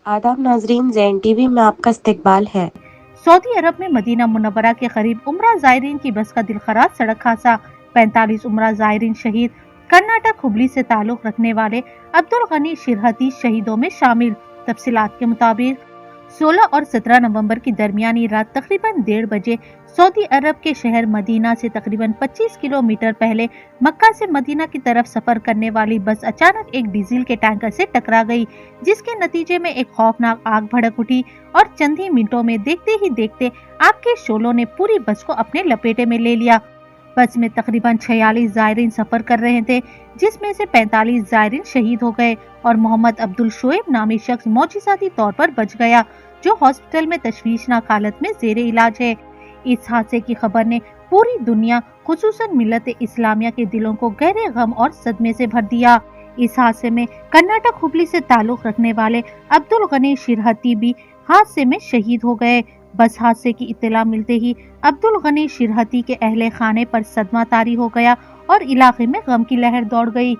आदाब नाजरीन, ज़ैन टीवी में आपका इस्तकबाल है। सऊदी अरब में मदीना मुनव्वरा के करीब उम्रा ज़ायरीन की बस का दिलखराज सड़क हादसा, 45 उम्रा ज़ायरीन शहीद। कर्नाटक हुबली से ताल्लुक रखने वाले अब्दुल गनी शिरहती शहीदों में शामिल। तफसीलात के मुताबिक 16 और 17 नवंबर की दरमियानी रात तकरीबन 1:30 बजे सऊदी अरब के शहर मदीना से तकरीबन 25 किलोमीटर पहले मक्का से मदीना की तरफ सफर करने वाली बस अचानक एक डीजल के टैंकर से टकरा गई, जिसके नतीजे में एक खौफनाक आग भड़क उठी और चंद ही मिनटों में देखते ही देखते आग के शोलों ने पूरी बस को अपने लपेटे में ले लिया। बस में तकरीबन 46 ज़ायरीन सफर कर रहे थे, जिसमें से 45 ज़ायरीन शहीद हो गए और मोहम्मद अब्दुल शोएब नामी शख्स मौजिज़ाती तौर पर बच गया, जो हॉस्पिटल में तशवीशनाक हालत में ज़ेरे इलाज है। इस हादसे की खबर ने पूरी दुनिया खुसूसन मिल्लत इस्लामिया के दिलों को गहरे गम और सदमे से भर दिया। इस हादसे में कर्नाटक हुबली से ताल्लुक रखने वाले अब्दुल गनी शिरहती भी हादसे में शहीद हो गए। बस हादसे की इत्तला मिलते ही अब्दुल गनी शिरहती के अहले खाने पर सदमा तारी हो गया और इलाके में गम की लहर दौड़ गई।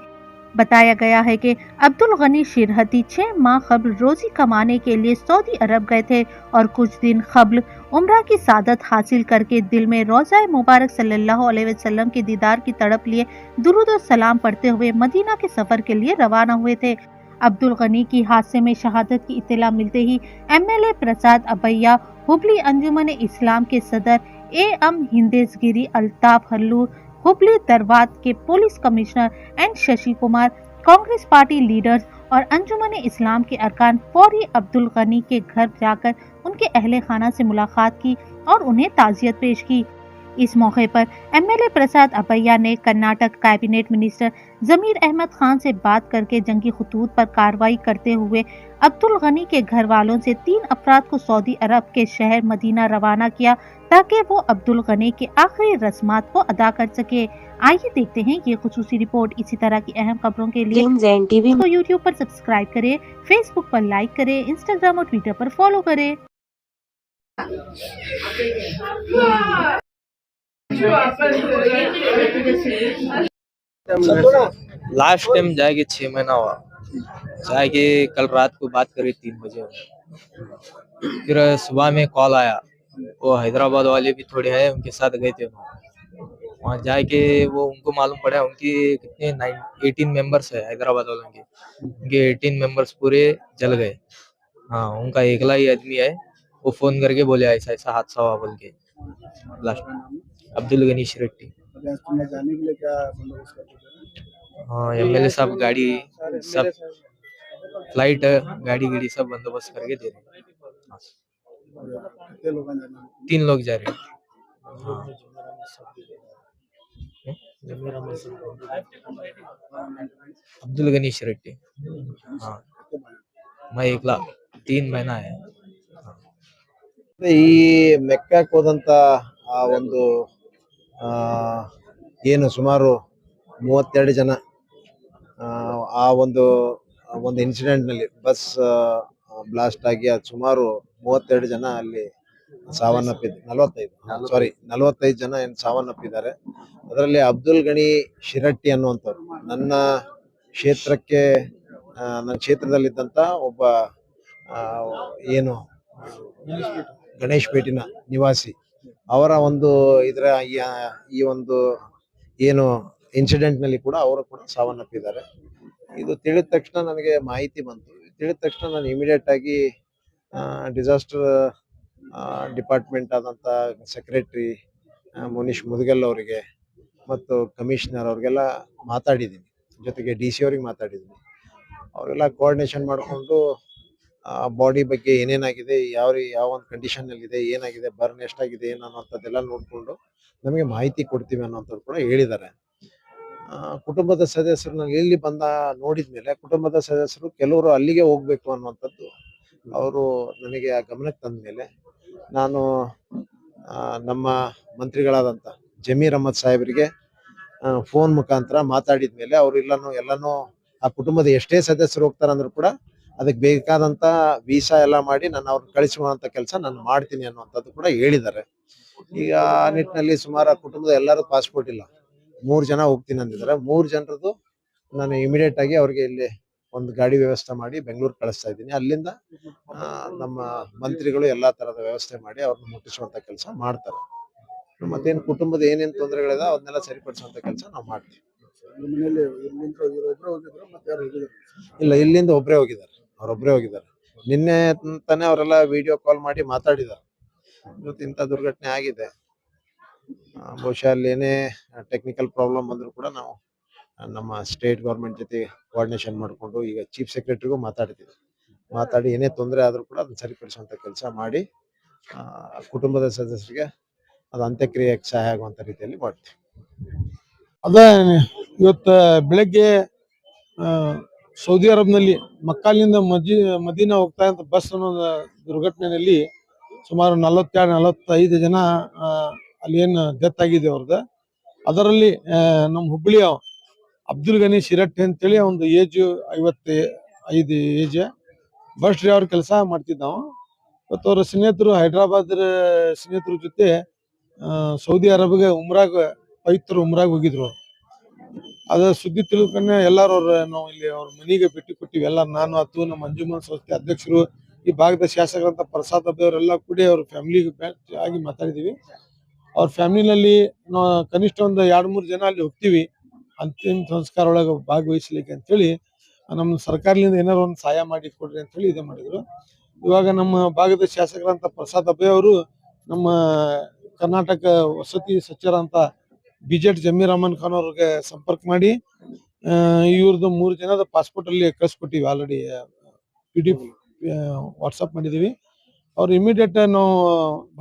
बताया गया है कि अब्दुल गनी शिरहती 6 माह कबल रोजी कमाने के लिए सऊदी अरब गए थे और कुछ दिन कबल उम्रा की सादत हासिल करके दिल में रोज़ा मुबारक सल्लल्लाहु अलैहि वसल्लम के दीदार की तड़प लिए दुरूद और सलाम पढ़ते हुए मदीना के सफर के लिए रवाना हुए थे। अब्दुल गनी की हादसे में शहादत की इत्तला मिलते ही एमएलए प्रसाद अबैया, हुबली अंजुमन इस्लाम के सदर एम हिंदेसगिरी अल्ताफ हल्लूर, हुबली दरवात के police commissioner N Shashi Kumar, Congress party leaders और अंजुमन इस्लाम के अरकान फौरी अब्दुल गनी के घर जाकर उनके अहले खाना से मुलाकात की और उन्हें ताज़ियत पेश की। इस मौके पर एमएलए प्रसाद अबैया ने कर्नाटक कैबिनेट मिनिस्टर जमीर अहमद खान से बात करके जंगी खतूत पर कार्रवाई करते हुए अब्दुल गनी के घर वालों से 3 अफराद को सऊदी अरब के शहर मदीना रवाना किया ताकि वो अब्दुल गनी के आखिरी रस्मात को अदा कर सके। आइए देखते हैं ये खुसूसी रिपोर्ट। इसी तरह की अहम खबरों के लिए ज़ैन टीवी को यूट्यूब पर सब्सक्राइब करें, फेसबुक पर लाइक करें, इंस्टाग्राम और ट्विटर पर फॉलो करें। लास्ट टाइम जाके 6 महीना हुआ, जाके कल रात को बात करी 3 बजे। फिर सुबह में कॉल आया, वो हैदराबाद वाले भी थोड़े हैं, उनके साथ गए थे। वहाँ जाके वो उनको मालूम पड़ा उनकी कितने 18 मेंबर्स है हैदराबाद वालों के, उनके 18 मेंबर्स पूरे जल गए। हाँ, उनका एकला ही आदमी है। वो फोन करके बोले ऐसा ऐसा हादसा हुआ बोल के। लास्ट अब्दुल गनी शिरहती। जाने के लिए क्या बंदोबस्त करते थे? हाँ, एमएलए साहब गाड़ी सब फ्लाइट गाड़ी सब बंदोबस्त करके दे रहे हैं। कितने लोग जाने में? 3 लोग जा रहे हैं। हाँ। अब्दुल गनी शिरहती। हाँ, मैं एकला 3 महीना है। ಈ ಮೆಕ್ಕಾಕ್ ಹೋದಂತ ಆ ಒಂದು ಏನು ಸುಮಾರು 32 ಜನ ಆ ಒಂದು ಇನ್ಸಿಡೆಂಟ್ ನಲ್ಲಿ ಬಸ್ ಬ್ಲಾಸ್ಟ್ ಆಗಿ ಅದು ಸುಮಾರು 32 ಜನ ಅಲ್ಲಿ ಸಾವನ್ನಪ್ಪಿದ್ದಾರೆ. 45 ಜನ ಏನು ಸಾವನ್ನಪ್ಪಿದ್ದಾರೆ. ಅದರಲ್ಲಿ ಅಬ್ದುಲ್ ಗನಿ ಶಿರಟ್ಟಿ ಅನ್ನುವಂಥವ್ರು ನನ್ನ ಕ್ಷೇತ್ರಕ್ಕೆ ನನ್ನ ಕ್ಷೇತ್ರದಲ್ಲಿದ್ದಂತ ಒಬ್ಬ ಏನು ಗಣೇಶ್ ಪೇಟಿನ ನಿವಾಸಿ, ಅವರ ಒಂದು ಇದರ ಈ ಒಂದು ಏನು ಇನ್ಸಿಡೆಂಟ್ ನಲ್ಲಿ ಕೂಡ ಅವರು ಕೂಡ ಸಾವನ್ನಪ್ಪಿದ್ದಾರೆ. ಇದು ತಿಳಿದ ತಕ್ಷಣ ನನಗೆ ಮಾಹಿತಿ ಬಂತು. ತಿಳಿದ ತಕ್ಷಣ ನಾನು ಇಮಿಡಿಯೇಟ್ ಆಗಿ ಡಿಸಾಸ್ಟರ್ ಡಿಪಾರ್ಟ್ಮೆಂಟ್ ಆದಂತ ಸೆಕ್ರೆಟರಿ ಮುನೀಶ್ ಮುದ್ಗಲ್ ಅವರಿಗೆ ಮತ್ತು ಕಮಿಷನರ್ ಅವ್ರಿಗೆಲ್ಲ ಮಾತಾಡಿದ್ದೀನಿ, ಜೊತೆಗೆ DC ಅವ್ರಿಗೆ ಮಾತಾಡಿದ್ದೀನಿ. ಅವರೆಲ್ಲ ಕೋಆರ್ಡಿನೇಷನ್ ಮಾಡಿಕೊಂಡು ಬಾಡಿ ಬಗ್ಗೆ ಏನೇನಾಗಿದೆ, ಯಾವ ಒಂದು ಕಂಡೀಷನ್ ಅಲ್ಲಿ ಇದೆ, ಏನಾಗಿದೆ, ಬರ್ನ್ ಎಷ್ಟಾಗಿದೆ ಏನು ಅನ್ನೋಂಥದ್ದೆಲ್ಲ ನೋಡಿಕೊಂಡು ನಮಗೆ ಮಾಹಿತಿ ಕೊಡ್ತೀವಿ ಅನ್ನೋಂಥದ್ದು ಕೂಡ ಹೇಳಿದ್ದಾರೆ. ಕುಟುಂಬದ ಸದಸ್ಯರು ನಾನು ಇಲ್ಲಿ ನೋಡಿದ್ಮೇಲೆ ಕುಟುಂಬದ ಸದಸ್ಯರು ಕೆಲವರು ಅಲ್ಲಿಗೆ ಹೋಗ್ಬೇಕು ಅನ್ನುವಂಥದ್ದು ಅವರು ನನಗೆ ಆ ಗಮನಕ್ಕೆ ತಂದ ಮೇಲೆ ನಾನು ನಮ್ಮ ಮಂತ್ರಿಗಳಾದಂಥ ಜಮೀರ್ ಅಹಮದ್ ಸಾಹೇಬರಿಗೆ ಫೋನ್ ಮುಖಾಂತರ ಮಾತಾಡಿದ್ಮೇಲೆ ಅವರು ಎಲ್ಲನೂ ಆ ಕುಟುಂಬದ ಎಷ್ಟೇ ಸದಸ್ಯರು ಹೋಗ್ತಾರಂದ್ರೂ ಕೂಡ ಅದಕ್ಕೆ ಬೇಕಾದಂತ ವೀಸಾ ಎಲ್ಲ ಮಾಡಿ ನಾನು ಅವ್ರನ್ನ ಕಳಿಸುವಂತ ಕೆಲಸ ನಾನು ಮಾಡ್ತೀನಿ ಅನ್ನುವಂಥದ್ದು ಕೂಡ ಹೇಳಿದ್ದಾರೆ. ಈಗ ಆ ನಿಟ್ಟಿನಲ್ಲಿ ಸುಮಾರು ಆ ಕುಟುಂಬದ ಎಲ್ಲರೂ ಪಾಸ್ಪೋರ್ಟ್ ಇಲ್ಲ, 3 ಜನ ಹೋಗ್ತೀನಿ ಅಂದಿದ್ದಾರೆ. 3 ಜನರದ್ದು ನಾನು ಇಮಿಡಿಯೇಟ್ ಆಗಿ ಅವ್ರಿಗೆ ಇಲ್ಲಿ ಒಂದು ಗಾಡಿ ವ್ಯವಸ್ಥೆ ಮಾಡಿ ಬೆಂಗಳೂರು ಕಳಿಸ್ತಾ ಇದ್ದೀನಿ. ಅಲ್ಲಿಂದ ನಮ್ಮ ಮಂತ್ರಿಗಳು ಎಲ್ಲಾ ತರದ ವ್ಯವಸ್ಥೆ ಮಾಡಿ ಅವ್ರನ್ನ ಮುಟ್ಟಿಸುವಂತ ಕೆಲಸ ಮಾಡ್ತಾರೆ. ಮತ್ತೇನು ಕುಟುಂಬದ ಏನೇನ್ ತೊಂದರೆಗಳಿದೆ ಅವನ್ನೆಲ್ಲ ಸರಿಪಡಿಸುವಂತ ಕೆಲಸ ನಾವು ಮಾಡ್ತೀವಿ. ಇಲ್ಲ, ಇಲ್ಲಿಂದ ಒಬ್ಬರೇ ಹೋಗಿದ್ದಾರೆ, ಅವರೊಬ್ಬರೇ ಹೋಗಿದ್ದಾರೆ. ನಿನ್ನೆ ತಾನೇ ಅವರೆಲ್ಲ ವಿಡಿಯೋ ಕಾಲ್ ಮಾಡಿ ಮಾತಾಡಿದ್ದಾರೆ. ಇವತ್ತು ಇಂಥ ದುರ್ಘಟನೆ ಆಗಿದೆ. ಬಹುಶಃ ಅಲ್ಲಿ ಏನೇ ಟೆಕ್ನಿಕಲ್ ಪ್ರಾಬ್ಲಮ್ ಬಂದ್ರು ಕೂಡ ನಾವು ನಮ್ಮ ಸ್ಟೇಟ್ ಗೌರ್ಮೆಂಟ್ ಜೊತೆ ಕೋಆರ್ಡಿನೇಷನ್ ಮಾಡಿಕೊಂಡು ಈಗ ಚೀಫ್ ಸೆಕ್ರೆಟರಿಗೂ ಮಾತಾಡಿ ಏನೇ ತೊಂದರೆ ಆದ್ರೂ ಕೂಡ ಅದನ್ನ ಸರಿಪಡಿಸುವಂತ ಕೆಲಸ ಮಾಡಿ ಕುಟುಂಬದ ಸದಸ್ಯರಿಗೆ ಅದು ಅಂತ್ಯಕ್ರಿಯೆಗೆ ಸಹಾಯ ಆಗುವಂತ ರೀತಿಯಲ್ಲಿ ಮಾಡ್ತೀವಿ. ಅದ ಇವತ್ತ ಬೆಳಗ್ಗೆ ಸೌದಿ ಅರಬ್ನಲ್ಲಿ ಮಕ್ಕಾಲಿಂದ ಮದೀನಾ ಹೋಗ್ತಾ ಇದ್ದ ಬಸ್ ಅನ್ನೋ ದುರ್ಘಟನೆಯಲ್ಲಿ ಸುಮಾರು 42-45 ಜನ ಅಲ್ಲಿ ಏನು ಡೆತ್ ಆಗಿದೆ ಅವ್ರದ್ದು. ಅದರಲ್ಲಿ ನಮ್ಮ ಹುಬ್ಬಳ್ಳಿಯ ಅಬ್ದುಲ್ ಗನಿ ಶಿರಟ್ಟಿ ಅಂತೇಳಿ ಒಂದು ಏಜ್ 55 ಏಜ್, ಬಸ್ ಡ್ರೈವರ್ ಕೆಲಸ ಮಾಡ್ತಿದ್ದ. ಇವತ್ತು ಅವ್ರ ಸ್ನೇಹಿತರು ಹೈದ್ರಾಬಾದ್ ಸ್ನೇಹಿತರ ಜೊತೆ ಸೌದಿ ಅರಬ್ಗೆ ಪವಿತ್ರ ಉಮ್ರಾಗ್ ಹೋಗಿದ್ರು. ಅದ ಸುದ್ದಿ ತಿಳ್ಕೊಂಡೆ ಎಲ್ಲಾರು ನಾವು ಇಲ್ಲಿ ಅವ್ರ ಮನೆಗೆ ಭೇಟಿ ಕೊಟ್ಟಿವಿ. ಎಲ್ಲ ನಾನು ಆತು, ನಮ್ಮ ಅಂಜುಮನ್ ಸಂಸ್ಥೆ ಅಧ್ಯಕ್ಷರು, ಈ ಭಾಗದ ಶಾಸಕರಂತ ಪ್ರಸಾದ್ ಅವರೆಲ್ಲ ಕೂಡಿ ಅವ್ರ ಫ್ಯಾಮಿಲಿಗೆ ಆಗಿ ಮಾತಾಡಿದೀವಿ. ಅವ್ರ ಫ್ಯಾಮಿಲಿನಲ್ಲಿ ನಾವು ಕನಿಷ್ಠ ಒಂದು 2-3 ಜನ ಅಲ್ಲಿ ಹೋಗ್ತೀವಿ ಅಂತಿಮ ಸಂಸ್ಕಾರ ಒಳಗೆ ಭಾಗವಹಿಸ್ಲಿಕ್ಕೆ ಅಂತೇಳಿ. ನಮ್ಮ ಸರ್ಕಾರದಿಂದ ಏನಾರು ಒಂದು ಸಹಾಯ ಮಾಡಿ ಕೊಡ್ರಿ ಅಂತ ಹೇಳಿ ಇದೇ ಮಾಡಿದ್ರು. ಇವಾಗ ನಮ್ಮ ಭಾಗದ ಶಾಸಕರಂತ ಪ್ರಸಾದ್ ಅಬ್ಬೆ ಅವರು ನಮ್ಮ ಕರ್ನಾಟಕ ವಸತಿ ಸಚಿವರ ಅಂತ ಬಿಜೆಟ್ ಜಮೀರ್ ಅಹಮದ್ ಖಾನ್ ಅವ್ರಿಗೆ ಸಂಪರ್ಕ ಮಾಡಿ ಇವ್ರದ್ದು 3 ಜನದ ಪಾಸ್ಪೋರ್ಟ್ ಅಲ್ಲಿ ಕಳ್ಸಿಕೊಟ್ಟಿವಿ. ಆಲ್ರೆಡಿ PDF ವಾಟ್ಸಪ್ ಮಾಡಿದೀವಿ. ಅವ್ರು ಇಮಿಡಿಯೇಟ್ ನಾವು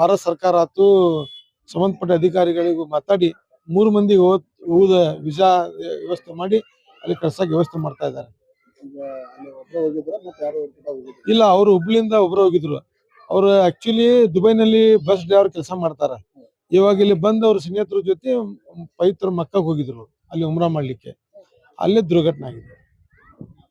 ಭಾರತ ಸರ್ಕಾರ ಆತು ಸಂಬಂಧಪಟ್ಟ ಅಧಿಕಾರಿಗಳಿಗೂ ಮಾತಾಡಿ 3 ಮಂದಿಗೆ ಉಳಿದ ವಿಸಾ ವ್ಯವಸ್ಥೆ ಮಾಡಿ ಅಲ್ಲಿ ಕಳ್ಸಕ್ಕೆ ವ್ಯವಸ್ಥೆ ಮಾಡ್ತಾ ಇದ್ದಾರೆ. ಇಲ್ಲ, ಅವರು ಹುಬ್ಳಿಯಿಂದ ಒಬ್ರು ಹೋಗಿದ್ರು. ಅವ್ರು ಆಕ್ಚುಲಿ ದುಬೈನಲ್ಲಿ ಬಸ್ ಡ್ರೈವರ್ ಕೆಲಸ ಮಾಡ್ತಾರ. ಇವಾಗ ಇಲ್ಲಿ ಬಂದು ಅವ್ರ ಸ್ನೇಹಿತರ ಜೊತೆ ಪವಿತ್ರ ಮಕ್ಕಾಗ್ ಹೋಗಿದ್ರು ಅಲ್ಲಿ ಉಮ್ರಾ ಮಾಡ್ಲಿಕ್ಕೆ. ಅಲ್ಲೇ ದುರ್ಘಟನೆ ಆಗಿದೆ.